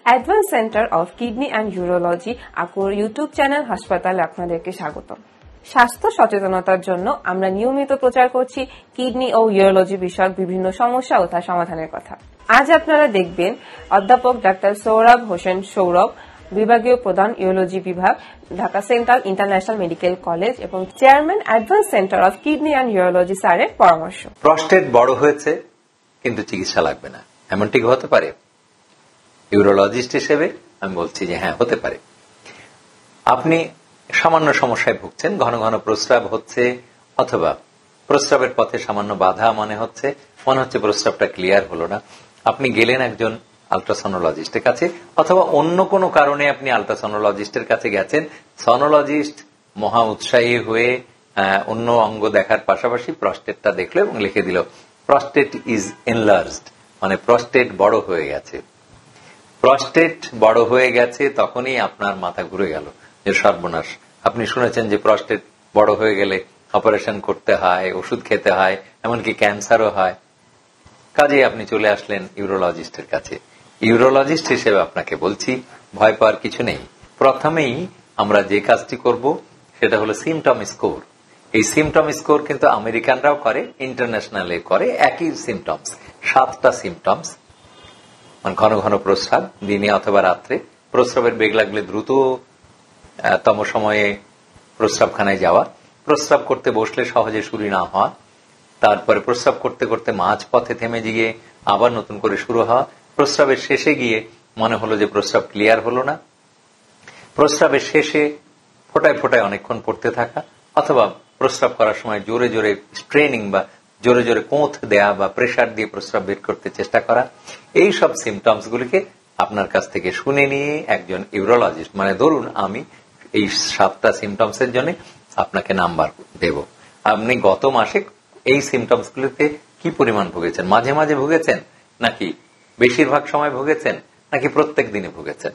Advance centre of kidney and urology আপুর YouTube channel হাসপাতালে আপনাদেরকে স্বাগত। স্বাস্থ্য সচেতনতার জন্য আমরা নিয়মিত প্রচার করছি কিডনি ও ইউরোলজি বিষয়ক বিভিন্ন সমস্যা ও তার সমাধানের কথা। আজ আপনারা দেখবেন অধ্যাপক ডাক্তার সৌরভ হোসেন সৌরভ, বিভাগীয় প্রধান ইউরোলজি বিভাগ, Dhaka central international medical college এবং chairman advance centre of kidney and urology স্যারের পরামর্শ। প্রস্টেট বড় হয়েছে কিন্তু চিকিৎসা লাগবে না, এমনটি হতে পারে? ইউরোলজিস্ট হিসেবে আমি বলছি যে হ্যাঁ, হতে পারে। আপনি সামান্য সমস্যায় ভুগছেন, ঘন ঘন প্রস্রাব হচ্ছে অথবা প্রস্রাবের পথে সামান্য বাধা মনে হচ্ছে প্রস্রাবটা ক্লিয়ার হলো না। আপনি গেলেন একজন আল্ট্রাসনোলজিস্টের কাছে অথবা অন্য কোনো কারণে আপনি আল্ট্রাসনোলজিস্টের কাছে গেছেন। সনোলজিস্ট মহা উৎসাহী হয়ে অন্য অঙ্গ দেখার পাশাপাশি প্রস্টেটটা দেখলো এবং লিখে দিল প্রস্টেট ইজ এনলার্জড, মানে প্রস্টেট বড় হয়ে গেছে। প্রস্টেট বড় হয়ে গেছে তখনই আপনার মাথা ঘুরে গেল যে সর্বনাশ। আপনি শুনেছেন যে প্রস্টেট বড় হয়ে গেলে অপারেশন করতে হয়, ওষুধ খেতে হয়, এমনকি ক্যান্সারও হয়। কাজেই আপনি চলে আসলেন ইউরোলজিস্টের কাছে। ইউরোলজিস্ট হিসেবে আপনাকে বলছি ভয় পাওয়ার কিছু নেই। প্রথমেই আমরা যে কাজটি করব সেটা হলো সিমটম স্কোর। এই সিমটম স্কোর কিন্তু আমেরিকানরাও করে, ইন্টারন্যাশনালে করে একই সিমটমস, 7টা সিমটমস। মানে ঘন ঘন প্রস্রাব দিনে অথবা রাত্রে, প্রস্রাবের বেগ লাগলে দ্রুততম সময়ে প্রস্রাবখানায় যাওয়া, প্রস্রাব করতে বসলে সহজে শুরু না হওয়া, তারপরে প্রস্রাব করতে করতে মাঝ পথে থেমে গিয়ে আবার নতুন করে শুরু হওয়া, প্রস্রাবের শেষে গিয়ে মনে হলো যে প্রস্রাব ক্লিয়ার হলো না, প্রস্রাবের শেষে ফোটায় ফোটায় অনেকক্ষণ পড়তে থাকা, অথবা প্রস্রাব করার সময় জোরে জোরে স্ট্রেনিং বা জোরে জোরে কোঁথ দেয়া বা প্রেসার দিয়ে প্রস্রাব বের করতে চেষ্টা করা। এই সব সিমটমস গুলিকে আপনার কাছ থেকে শুনে নিয়ে একজন ইউরোলজিস্ট, মানে ধরুন আমি এই 7টা সিমটমস এর জন্য আপনাকে নাম্বার দেব। আপনি গত মাসে এই সিমটমস গুলিতে কি পরিমাণ ভুগেছেন, মাঝে মাঝে ভুগেছেন নাকি বেশিরভাগ সময় ভুগেছেন নাকি প্রত্যেক দিনে ভুগেছেন?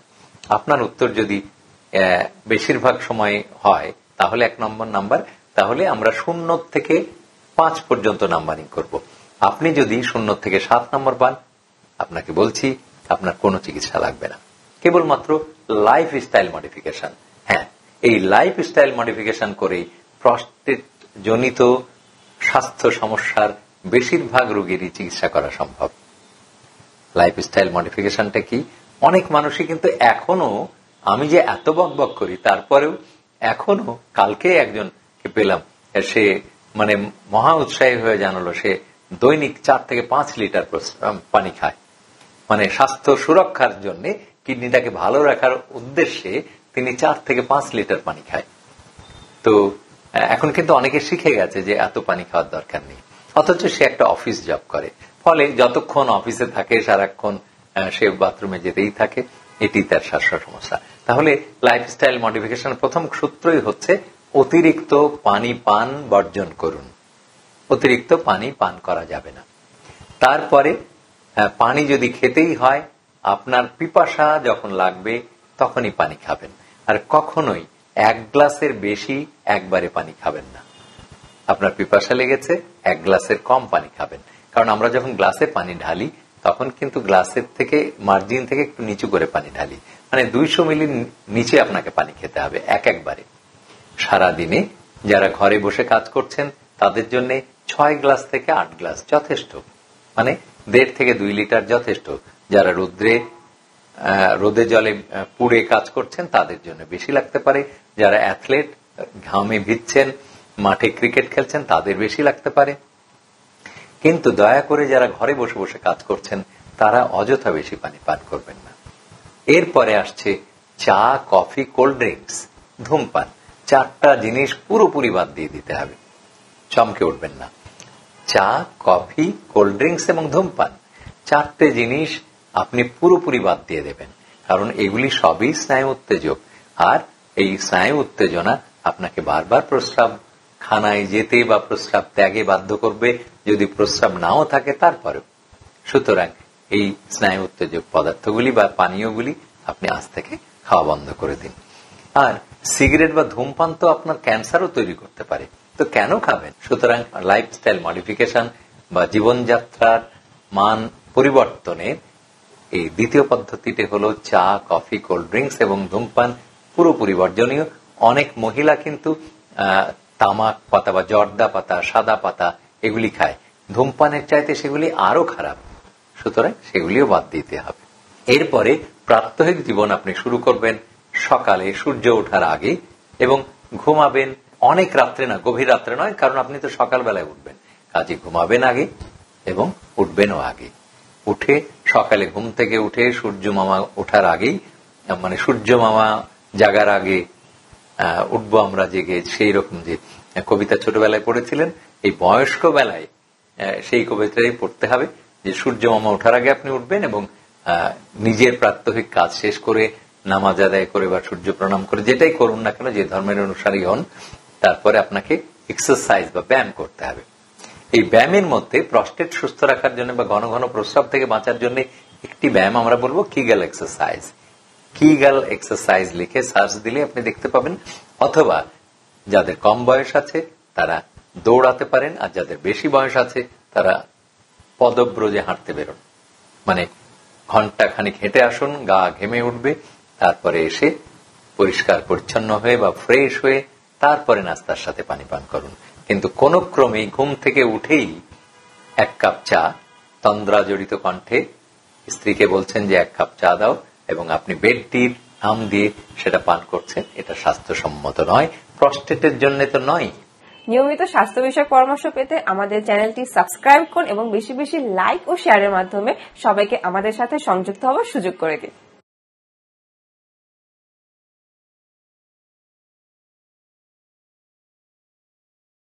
আপনার উত্তর যদি বেশিরভাগ সময় হয় তাহলে 1 নম্বর নাম্বার, তাহলে আমরা 0 থেকে 5 পর্যন্ত নাম্বারিং করব। আপনি যদি 0 থেকে 7 নম্বর পান, আপনাকে বলছি আপনার কোনো চিকিৎসা লাগবে না, কেবলমাত্র লাইফস্টাইল মডিফিকেশন। হ্যাঁ, এই লাইফস্টাইল মডিফিকেশন করেই প্রস্টেট জনিত স্বাস্থ্য সমস্যার বেশিরভাগ রোগীরই চিকিৎসা করা সম্ভব। লাইফস্টাইল মডিফিকেশনটা কি? অনেক মানুষই কিন্তু এখনো, আমি যে এত বকবক করি তারপরেও এখনো, কালকে একজনকে পেলাম, সে মানে মহা উৎসাহী হয়ে জানালো সে দৈনিক 4 থেকে 5 লিটার পানি খায়। মানে স্বাস্থ্য সুরক্ষার জন্য, কিডনিটাকে ভালো রাখার উদ্দেশ্যে তিনি 4 থেকে 5 লিটার পানি খায়। তো এখন কিন্তু অনেকে শিখে গেছে যে এত পানি খাওয়ার দরকার নেই, অথচ সে একটা অফিস জব করে, ফলে যতক্ষণ অফিসে থাকে সারাক্ষণ সে বাথরুমে যেতেই থাকে, এটি তার স্বাস্থ্য সমস্যা। তাহলে লাইফস্টাইল মডিফিকেশনের প্রথম সূত্রই হচ্ছে অতিরিক্ত পানি পান বর্জন করুন। অতিরিক্ত পানি পান করা যাবে না। তারপরে পানি যদি খেতেই হয়, আপনার পিপাসা যখন লাগবে তখনই পানি খাবেন, আর কখনোই 1 গ্লাসের বেশি একবারে পানি খাবেন না। আপনার পিপাসা লেগেছে, 1 গ্লাসের কম পানি খাবেন, কারণ আমরা যখন গ্লাসে পানি ঢালি তখন কিন্তু গ্লাসের থেকে মার্জিন থেকে একটু নিচু করে পানি ঢালি, মানে 200 মিলির নিচে আপনাকে পানি খেতে হবে একবারে। সারাদিনে যারা ঘরে বসে কাজ করছেন তাদের জন্য 6 গ্লাস থেকে 8 গ্লাস যথেষ্ট, মানে 1.5 থেকে 2 লিটার যথেষ্ট। যারা রোদে জলে পুড়ে কাজ করছেন তাদের জন্য বেশি লাগতে পারে, যারা অ্যাথলেট ঘামে ভিজছেন, মাঠে ক্রিকেট খেলছেন তাদের বেশি লাগতে পারে। কিন্তু দয়া করে যারা ঘরে বসে বসে কাজ করছেন তারা অযথা বেশি পানি পান করবেন না। এরপরে আসছে চা, কফি, কোল্ড ড্রিঙ্কস, ধূমপান। 4টা জিনিস পুরোপুরি বাদ দিয়ে দিতে হবে, চমকে উঠবেন না। চা, কফি, কোল্ড ড্রিঙ্কস এবং ধূমপান, 4টে জিনিস আপনি পুরোপুরি বাদ দিয়ে দেবেন, কারণ এগুলি সবই স্নায়ু উত্তেজক, আর এই স্নায়ু উত্তেজনা আপনাকে বারবার প্রস্রাব খানায় যেতে বা প্রস্রাব ত্যাগে বাধ্য করবে, যদি প্রস্রাব নাও থাকে তারপরেও। সুতরাং এই স্নায়ু উত্তেজক পদার্থগুলি বা পানীয়গুলি আপনি আজ থেকে খাওয়া বন্ধ করে দিন। আর সিগারেট বা ধূমপান তো আপনার ক্যান্সারও তৈরি করতে পারে, তো কেন খাবেন? সুতরাং লাইফস্টাইল মডিফিকেশন বা জীবনযাত্রার মান পরিবর্তনের এই দ্বিতীয় পদ্ধতিটি হলো চা, কফি, কোল্ড ড্রিঙ্কস এবং ধূমপান পুরোপুরি বর্জনীয়। অনেক মহিলা কিন্তু তামাক পাতা বা জর্দা পাতা, সাদা পাতা এগুলি খায়। ধূমপানের চাইতে সেগুলি আরো খারাপ, সুতরাং সেগুলিও বাদ দিতে হবে। এরপরে প্রাত্যহিক জীবন আপনি শুরু করবেন সকালে সূর্য ওঠার আগে এবং ঘুমাবেন অনেক রাত্রে না, গভীর রাত্রে নয়, কারণ আপনি তো সকালবেলায় উঠবেন, কাজে ঘুমাবেন আগে এবং উঠবেনও আগে। উঠে সকালে ঘুম থেকে উঠে সূর্য মামা ওঠার আগেই, মানে সূর্য মামা জাগার আগে উঠবো আমরা জেগে, সেই রকম যে কবিতা ছোটবেলায় পড়েছিলেন, এই বয়স্ক বেলায় সেই কবিতাটাই পড়তে হবে যে সূর্য মামা ওঠার আগে আপনি উঠবেন এবং নিজের প্রাত্যহিক কাজ শেষ করে নামাজ আদায় করে বা সূর্য প্রণাম করে, যেটাই করুন না কেন, যে ধর্মের অনুসারী হন, তারপরে আপনাকে এক্সারসাইজ বা ব্যায়াম করতে হবে। এই ব্যায়ামের মধ্যে প্রস্টেট সুস্থ রাখার জন্য বা ঘন ঘন প্রস্রাব থেকে বাঁচার জন্য একটি ব্যায়াম আমরা বলবো কিগেল এক্সারসাইজ। কিগেল এক্সারসাইজ লিখে সার্চ দিলে আপনি দেখতে পাবেন, অথবা যাদের কম বয়স আছে তারা দৌড়াতে পারেন, আর যাদের বেশি বয়স আছে তারা পদব্রজে হাঁটতে বেরোন, মানে ঘন্টা খানিক হেঁটে আসুন, গা ঘেমে উঠবে, তারপরে এসে পরিষ্কার পরিচ্ছন্ন হয়ে বা ফ্রেশ হয়ে তারপরে নাস্তার সাথে পানি পান করুন। কিন্তু কোন ক্রমেই ঘুম থেকে উঠেই 1 কাপ চা, তন্দ্রা জড়িত কণ্ঠে স্ত্রীকে বলছেন যে 1 কাপ চা দাও, এবং আপনি বেডটির আম দিয়ে সেটা পান করছেন, এটা স্বাস্থ্যসম্মত নয়, প্রস্টেটের জন্য তো নয়। নিয়মিত স্বাস্থ্য বিষয়ক পরামর্শ পেতে আমাদের চ্যানেলটি সাবস্ক্রাইব করুন এবং বেশি বেশি লাইক ও শেয়ারের মাধ্যমে সবাইকে আমাদের সাথে সংযুক্ত হওয়ার সুযোগ করে দিন।